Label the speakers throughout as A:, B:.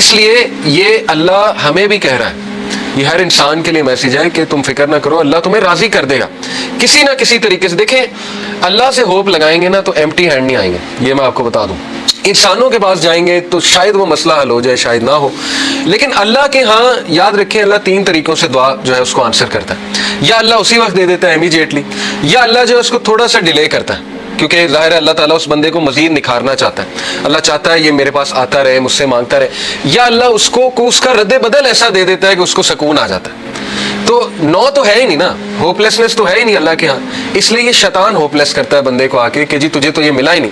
A: اس لیے یہ اللہ ہمیں بھی کہہ رہا ہے، یہ ہر انسان کے لیے میسیج ہے کہ تم فکر نہ کرو، اللہ تمہیں راضی کر دے گا کسی نہ کسی طریقے سے۔ دیکھیں اللہ سے ہوپ لگائیں گے نا تو ایمٹی ہینڈ نہیں آئیں گے، یہ میں آپ کو بتا دوں۔ انسانوں کے پاس جائیں گے تو شاید وہ مسئلہ حل ہو جائے، شاید نہ ہو، لیکن اللہ کے ہاں یاد رکھیں اللہ 3 طریقوں سے دعا جو ہے اس کو آنسر کرتا ہے۔ یا اللہ اسی وقت دے دیتا ہے امیجیٹلی، یا اللہ جو ہے اس کو تھوڑا سا ڈیلے کرتا ہے، کیونکہ ظاہر ہے اللہ تعالیٰ اس بندے کو مزید نکھارنا چاہتا ہے، اللہ چاہتا ہے یہ میرے پاس آتا رہے، مجھ سے مانگتا رہے، یا اللہ اس کو اس کا رد بدل ایسا دے دیتا ہے کہ اس کو سکون آ جاتا ہے۔ تو نو تو ہے ہی نہیں نا، ہوپ لیسنس تو ہے ہی نہیں اللہ کے ہاں، اس لیے یہ شیطان ہوپ لیس کرتا ہے بندے کو آ کے کہ جی تجھے تو یہ ملا ہی نہیں،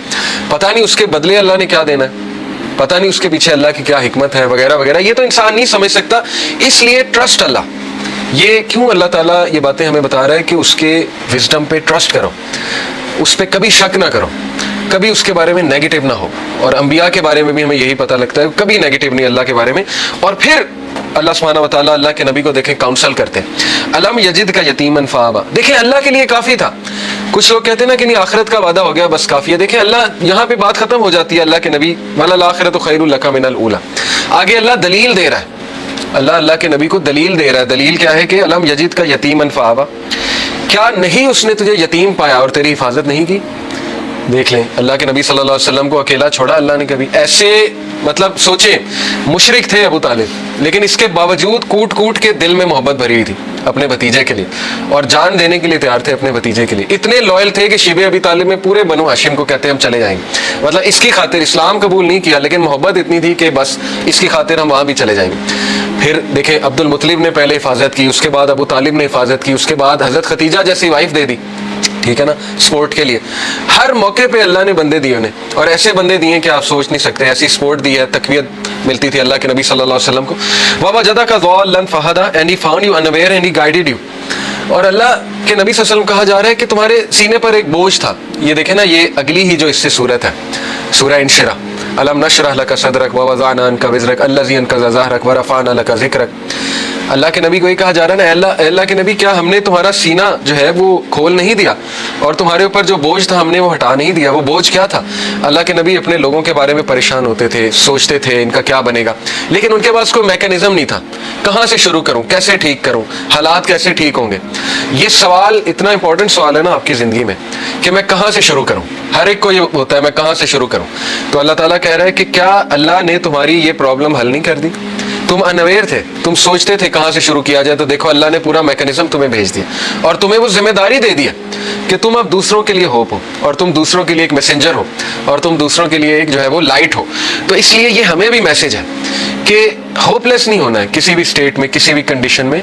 A: پتہ نہیں اس کے بدلے اللہ نے کیا دینا ہے، پتہ نہیں اس کے پیچھے اللہ کی کیا حکمت ہے وغیرہ وغیرہ، یہ تو انسان نہیں سمجھ سکتا۔ اس لیے ٹرسٹ اللہ، یہ کیوں اللہ تعالیٰ یہ باتیں ہمیں بتا رہا ہے کہ اس کے وزڈم پہ ٹرسٹ کرو، اس پہ کبھی شک نہ کرو، کبھی اس کے بارے میں نیگیٹو نہ ہو۔ اور انبیاء کے بارے میں بھی ہمیں یہی پتہ لگتا ہے، کبھی نیگیٹو نہیں اللہ کے بارے میں۔ اور پھر اللہ سبحانہ و تعالیٰ اللہ کے نبی کو دیکھیں کاؤنسل کرتے ہیں، علم یجد کا یتیمن فآویٰ، دیکھیں اللہ کے لیے کافی تھا۔ کچھ لوگ کہتے ہیں نا کہ نہیں آخرت کا وعدہ ہو گیا بس کافی ہے، دیکھیں اللہ یہاں پہ بات ختم ہو جاتی ہے اللہ کے نبی، وَلَلْآخِرَةُ خَيْرٌ لَكَ مِنَ الْأُولَىٰ، آگے اللہ دلیل دے رہا ہے، اللہ کے نبی کو دلیل دے رہا ہے۔ دلیل کیا ہے کہ علم یجد کا یتیمن فآویٰ، کیا نہیں اس نے تجھے یتیم پایا اور تیری حفاظت نہیں کی؟ دیکھ لیں اللہ کے نبی صلی اللہ علیہ وسلم کو اکیلا چھوڑا اللہ نے کبھی؟ ایسے مطلب سوچیں، مشرک تھے ابو طالب، لیکن اس کے باوجود کوٹ کوٹ کے دل میں محبت بھری ہوئی تھی اپنے بھتیجے کے لیے، اور جان دینے کے لیے تیار تھے اپنے بھتیجے کے لیے، اتنے لوئل تھے کہ شیبہ ابی طالب میں پورے بنو ہاشم کو کہتے ہیں ہم چلے جائیں گے، مطلب اس کی خاطر اسلام قبول نہیں کیا لیکن محبت اتنی تھی کہ بس اس کی خاطر ہم وہاں بھی چلے جائیں گے۔ پھر دیکھیں عبد المطلب نے پہلے حفاظت کی، اس کے بعد ابو طالب نے حفاظت کی، اس کے بعد حضرت ختیجہ جیسی وائف دے دی، ٹھیک ہے نا، سپورٹ کے لیے۔ ہر موقع پہ اللہ نے بندے دیے انہیں، اور ایسے بندے دیے کہ آپ سوچ نہیں سکتے، ایسی سپورٹ دی ہے، تقویت ملتی تھی اللہ کے نبی صلی اللہ علیہ وسلم کو۔ وَوَجَدَكَ ضَالًّا فَهَدَىٰ، and he found you unaware and he guided you۔ اور اللہ کے نبی صلی اللہ علیہ وسلم کہا جا رہا ہے کہ تمہارے سینے پر ایک بوجھ تھا، یہ دیکھیں نا یہ اگلی ہی جو اس سے صورت ہے، سورہ انشرح، أَلَمْ نَشْرَحْ لَكَ صَدْرَكَ وَوَضَعْنَا عَنْكَ وِزْرَكَ الَّذِي أَنقَضَ ظَهْرَكَ وَرَفَعْنَا لَكَ ذِكْرَكَ۔ اللہ کے نبی کو یہ کہا جا رہا ہے نا، اللہ کے نبی کیا ہم نے تمہارا سینہ جو ہے وہ کھول نہیں دیا، اور تمہارے اوپر جو بوجھ تھا ہم نے وہ ہٹا نہیں دیا؟ وہ بوجھ کیا تھا؟ اللہ کے نبی اپنے لوگوں کے بارے میں پریشان ہوتے تھے، سوچتے تھے ان کا کیا بنے گا، لیکن ان کے پاس کوئی میکینزم نہیں تھا، کہاں سے شروع کروں، کیسے ٹھیک کروں، حالات کیسے ٹھیک ہوں گے۔ یہ سوال اتنا امپورٹنٹ سوال ہے نا آپ کی زندگی میں کہ میں کہاں سے شروع کروں، ہر ایک کو یہ ہوتا ہے میں کہاں سے شروع کروں۔ تو اللہ تعالیٰ کہہ رہا ہے کہ کیا اللہ نے تمہاری یہ پرابلم حل نہیں کر دی؟ تم انویئر تھے، تم سوچتے تھے کہاں سے شروع کیا جائے، تو دیکھو اللہ نے پورا میکینزم تمہیں بھیج دیا، اور تمہیں وہ ذمہ داری دے دیا کہ تم اب دوسروں کے لیے ہوپ ہو، اور تم دوسروں کے لیے ایک میسنجر ہو، اور تم دوسروں کے لیے ایک جو ہے وہ لائٹ ہو۔ تو اس لیے یہ ہمیں بھی میسج ہے کہ ہوپ لیس نہیں ہونا ہے کسی بھی اسٹیٹ میں، کسی بھی کنڈیشن میں۔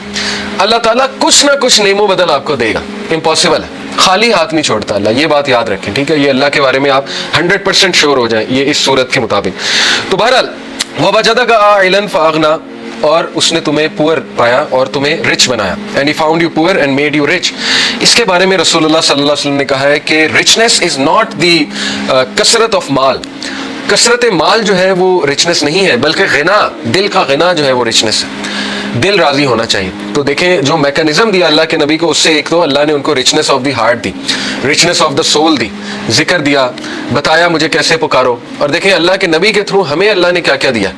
A: اللہ تعالیٰ کچھ نہ کچھ نعم و بدل آپ کو دے گا، امپاسبل ہے، خالی ہاتھ نہیں چھوڑتا اللہ، یہ بات یاد رکھیں، ٹھیک ہے؟ یہ اللہ کے بارے میں آپ 100% شیور ہو جائیں یہ اس صورت کے مطابق۔ تو بہرحال وَوَجَدَكَ عَائِلًا فَأَغْنَىٰ، اور اس نے تمہیں پور پایا اور تمہیں رچ بنایا، and he found you poor and made you rich۔ اس کے بارے میں رسول اللہ صلی اللہ علیہ وسلم نے کہا ہے کہ richness is not the کثرت آف مال، کثرت مال جو ہے وہ رچنس نہیں ہے، بلکہ غنا، دل کا غنا جو ہے وہ رچنس ہے، دل راضی ہونا چاہیے۔ تو دیکھیں جو میکانزم دیا اللہ کے نبی کو، اس سے ایک تو اللہ نے ان کو رچنس آف دی ہارٹ دی، رچنس آف دا سول دی، ذکر دیا، بتایا مجھے کیسے پکارو۔ اور دیکھیں اللہ کے نبی کے تھرو ہمیں اللہ نے کیا کیا دیا،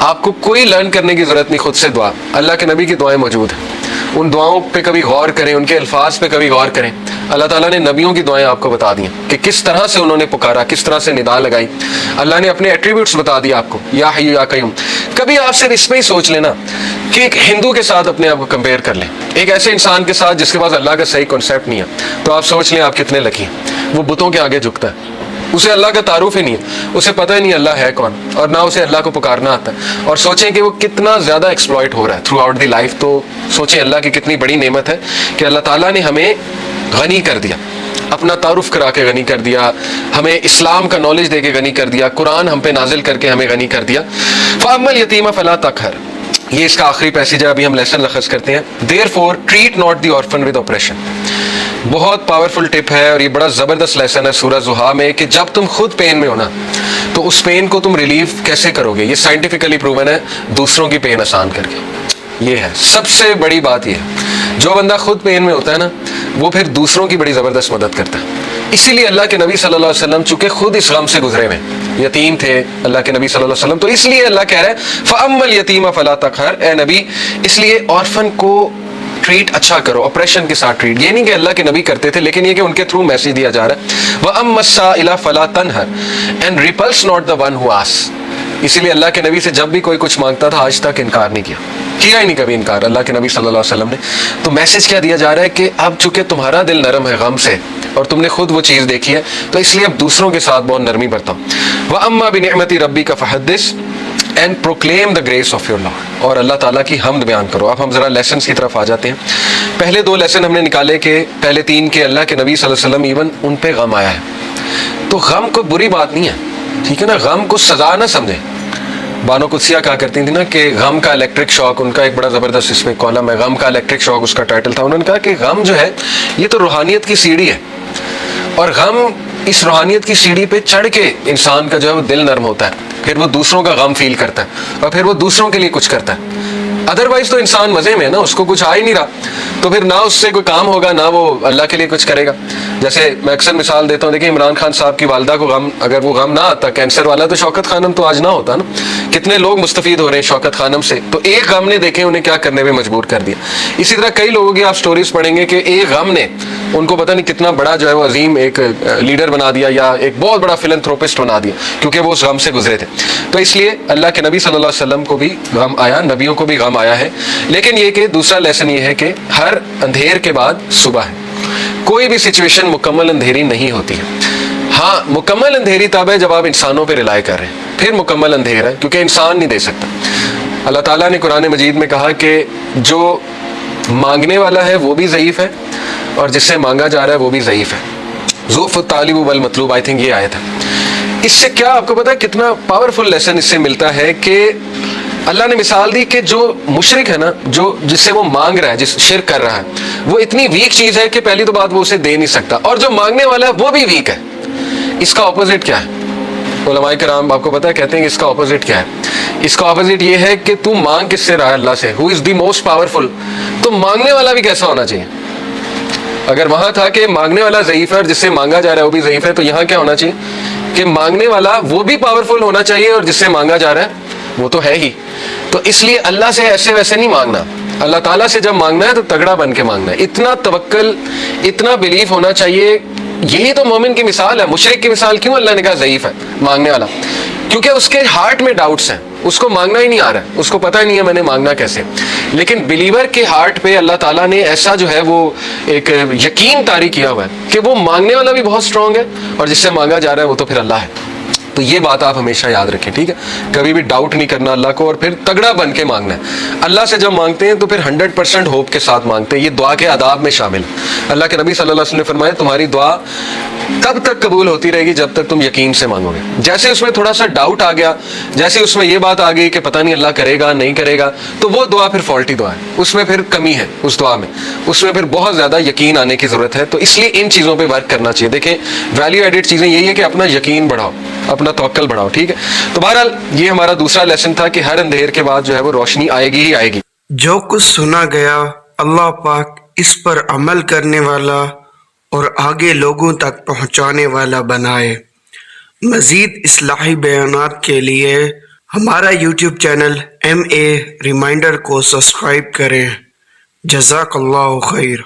A: آپ کو کوئی لرن کرنے کی ضرورت نہیں، خود سے دعا، اللہ کے نبی کی دعائیں موجود ہیں، ان دعاؤں پہ کبھی غور کریں، ان کے الفاظ پہ کبھی غور کریں۔ اللہ تعالیٰ نے نبیوں کی دعائیں آپ کو بتا دی ہیں کہ کس طرح سے انہوں نے پکارا، کس طرح سے ندا لگائی، اللہ نے اپنے ایٹریبیوٹس بتا دیا آپ کو، یا حی یا قیوم۔ کبھی آپ صرف اس پہ ہی سوچ لینا کہ ایک ہندو کے ساتھ اپنے آپ کو کمپیئر کر لیں، ایک ایسے انسان کے ساتھ جس کے پاس اللہ کا صحیح کنسیپٹ نہیں ہے، تو آپ سوچ لیں آپ کتنے لکی ہیں۔ وہ بتوں کے آگے جھکتا ہے، اسے اللہ کا تعارف ہی نہیں ہے، اسے پتہ ہی نہیں اللہ ہے کون، اور نہ اسے اللہ کو پکارنا آتا ہے، اور سوچیں کہ وہ کتنا زیادہ ایکسپلائٹ ہو رہا ہے تھرو آؤٹ دی لائف۔ تو سوچیں اللہ کی کتنی بڑی نعمت ہے کہ اللہ تعالیٰ نے ہمیں غنی کر دیا، اپنا تعارف کرا کے غنی کر دیا، ہمیں اسلام کا نالج دے کے غنی کر دیا، قرآن ہم پہ نازل کر کے ہمیں غنی کر دیا۔ فَأَمَّا الْيَتِيمَ فَلَا تَقْهَرْ، یہ اس کا آخری پیسیج ہے، ابھی ہم لیسن لخص کرتے ہیں۔ Therefore treat not the orphan with oppression، بہت پاورفل ٹپ ہے، اور یہ بڑا زبردست لیسن ہے سورہ زحا میں کہ جب تم خود پین میں ہونا تو اس پین کو تم ریلیف کیسے کرو گے۔ یہ سائنٹیفکلی پروون ہے، دوسروں کی پین آسان کر کے، یہ ہے سب سے بڑی بات۔ یہ ہے جو بندہ خود پین میں ہوتا ہے نا، وہ پھر دوسروں کی بڑی زبردست مدد کرتا ہے۔ اسی لیے اللہ کے نبی صلی اللہ علیہ وسلم چونکہ خود اس غم سے گزرے ہوئے، یتیم تھے اللہ کے نبی صلی اللہ علیہ وسلم، تو اس لیے اللہ کہہ رہا ہے فَأَمَّا الْيَتِيمَ فَلَا تَقْهَرْ، اے نبی اس لیے آرفن کو ٹریٹ اچھا کرو، آپریشن کے ساتھ ٹریٹ. یہ نہیں کہ اللہ کے نبی کرتے تھے، لیکن یہ کہ ان کے تھرو میسج دیا جا رہا ہے وَأَمَّا السَّائِلَ فَلَا تَنْهَرْ and repulse not the one who asks. اسی لیے اللہ کے نبی سے جب بھی کوئی کچھ مانگتا تھا آج تک انکار نہیں کیا ہی نہیں کبھی انکار اللہ کے نبی صلی اللہ علیہ وسلم نے. تو میسج کیا دیا جا رہا ہے کہ اب چونکہ تمہارا دل نرم ہے غم سے اور تم نے خود وہ چیز دیکھی ہے، تو اس لیے اب دوسروں کے ساتھ بہت نرمی برتاؤ. وَأَمَّا بِنِعْمَةِ رَبِّكَ فَحَدِّثْ and proclaim the grace of your Lord, اور اللہ تعالیٰ کی حمد بیان کرو. اب ہم ذرا لیسنس کی طرف آ جاتے ہیں. پہلے 2 لیسن ہم نے نکالے کہ پہلے 3 کے اللہ کے نبی صلی اللہ علیہ وسلم ایون ان پہ غم آیا ہے. تو غم کوئی بری بات نہیں ہے، ٹھیک ہے نا، غم کو سزا نہ سمجھیں. بانو قدسیہ کہا کرتی تھی نا کہ غم کا الیکٹرک شاک، ان کا ایک بڑا زبردست اس میں کالم ہے، غم کا الیکٹرک شاک اس کا ٹائٹل تھا. انہوں نے کہا کہ غم جو ہے یہ تو روحانیت کی سیڑھی ہے، اور غم اس روحانیت کی سیڑھی پہ چڑھ کے انسان کا جو ہے وہ دل نرم ہوتا ہے، پھر وہ دوسروں کا غم فیل کرتا ہے اور پھر وہ دوسروں کے لیے کچھ کرتا ہے. ادروائز تو انسان مزے میں ہے نا، اس کو کچھ آ ہی نہیں رہا، تو پھر نہ اس سے کوئی کام ہوگا نہ وہ اللہ کے لیے کچھ کرے گا. جیسے میں اکثر مثال دیتا ہوں، دیکھیں عمران خان صاحب کی والدہ کو غم، اگر وہ غم نہ آتا کینسر والا، تو شوکت خانم تو آج نہ ہوتا نا. کتنے لوگ مستفید ہو رہے ہیں شوکت خانم سے، تو ایک غم نے دیکھیں انہیں کیا کرنے میں مجبور کر دیا. اسی طرح کئی لوگوں کی آپ سٹوریز پڑھیں گے کہ ایک غم نے ان کو پتہ نہیں کتنا بڑا جو ہے وہ عظیم ایک لیڈر بنا دیا یا ایک بہت بڑا فلنتھروپسٹ بنا دیا، کیونکہ وہ اس غم سے گزرے تھے. تو اس لیے اللہ کے نبی صلی اللہ علیہ وسلم کو بھی غم آیا، نبیوں کو بھی غم آیا ہے. لیکن یہ کہ دوسرا لیسن یہ ہے کہ ہر اندھیر کے بعد صبح ہے. کوئی بھی سچویشن مکمل اندھیری نہیں ہوتی ہے. ہاں مکمل اندھیری تب ہے جب آپ انسانوں پہ رلائے کر رہے ہیں، پھر مکمل اندھیر ہے، کیونکہ انسان نہیں دے سکتا. اللہ تعالیٰ نے قرآن مجید میں کہا کہ جو مانگنے والا ہے وہ بھی ضعیف ہے اور جس سے مانگا جا رہا ہے وہ بھی ضعیف ہے. ضعف الطالب والمطلوب، آئی تھنک یہ آیت ہے. اس سے کیا آپ کو پتا ہے کتنا پاورفل لیسن اس سے ملتا ہے کہ اللہ نے مثال دی کہ جو مشرک ہے نا، جو جس سے وہ مانگ رہا ہے، جس شرک کر رہا ہے، وہ اتنی ویک چیز ہے کہ پہلی تو بات وہ اسے دے نہیں سکتا، اور جو مانگنے والا ہے وہ بھی ویک ہے. اس کا اپوزٹ کیا ہے؟ علماء کرام آپ کو پتا ہے کہتے ہیں کہ اس کا اپوزٹ کیا ہے. اس کا اپوزٹ یہ ہے کہ تم مانگ کس سے رہا ہے؟ اللہ سے. ہو از دی موسٹ پاورفل. تو مانگنے والا بھی کیسا ہونا چاہیے؟ اگر وہاں تھا کہ مانگنے والا ضعیف ہے اور جس سے مانگا جا رہا ہے وہ بھی ضعیف ہے، تو یہاں کیا ہونا چاہیے کہ مانگنے والا وہ بھی پاورفل ہونا چاہیے اور جس سے مانگا جا رہا ہے وہ تو ہے ہی. تو اس لیے اللہ سے ایسے ویسے نہیں مانگنا. اللہ تعالیٰ سے جب مانگنا ہے تو تگڑا بن کے مانگنا ہے. اتنا توکل، اتنا بلیف ہونا چاہیے. یہی تو مومن کی مثال ہے. مشرک کی مثال کیوں اللہ نے کہا ضعیف ہے مانگنے والا؟ کیونکہ اس کے ہارٹ میں ڈاؤٹس ہیں، اس کو مانگنا ہی نہیں آ رہا ہے، اس کو پتہ ہی نہیں ہے میں نے مانگنا کیسے. لیکن بلیور کے ہارٹ پہ اللہ تعالیٰ نے ایسا جو ہے وہ ایک یقین طاری کیا ہوا ہے کہ وہ مانگنے والا بھی بہت اسٹرانگ ہے اور جس سے مانگا جا رہا ہے وہ تو پھر اللہ ہے. تو یہ بات آپ ہمیشہ یاد رکھیں، ٹھیک ہے؟ کبھی بھی ڈاؤٹ نہیں کرنا اللہ کو، اور پھر تگڑا بن کے مانگنا ہے. اللہ سے جب مانگتے ہیں تو پھر 100% ہوپ کے ساتھ مانگتے ہیں. یہ دعا کے آداب میں شامل ہے. اللہ کے نبی صلی اللہ علیہ وسلم نے فرمایا تمہاری دعا تب تک قبول ہوتی رہے گی جب تک تم یقین سے مانگو گے. جیسے اس میں تھوڑا سا ڈاؤٹ آ گیا، جیسے اس میں یہ بات آ گئی کہ پتہ نہیں اللہ کرے گا نہیں کرے گا، تو وہ دعا پھر فالٹی دعا ہے. اس میں پھر کمی ہے، اس دعا میں اس میں پھر بہت زیادہ یقین آنے کی ضرورت ہے. تو اس لیے ان چیزوں پہ ورک کرنا چاہیے. دیکھیں ویلیو ایڈڈ چیزیں یہی ہے کہ اپنا یقین بڑھاؤ، اپنا توکل بڑھاؤ، ٹھیک ہے؟ تو بہرحال یہ ہمارا دوسرا لیسن تھا کہ ہر اندھیر کے بعد جو ہے وہ روشنی آئے گی ہی آئے گی.
B: جو کچھ سنا گیا اللہ پاک اس پر عمل کرنے والا اور آگے لوگوں تک پہنچانے والا بنائے. مزید اصلاحی بیانات کے لیے ہمارا یوٹیوب چینل MA ریمائنڈر کو سبسکرائب کریں. جزاک اللہ خیر.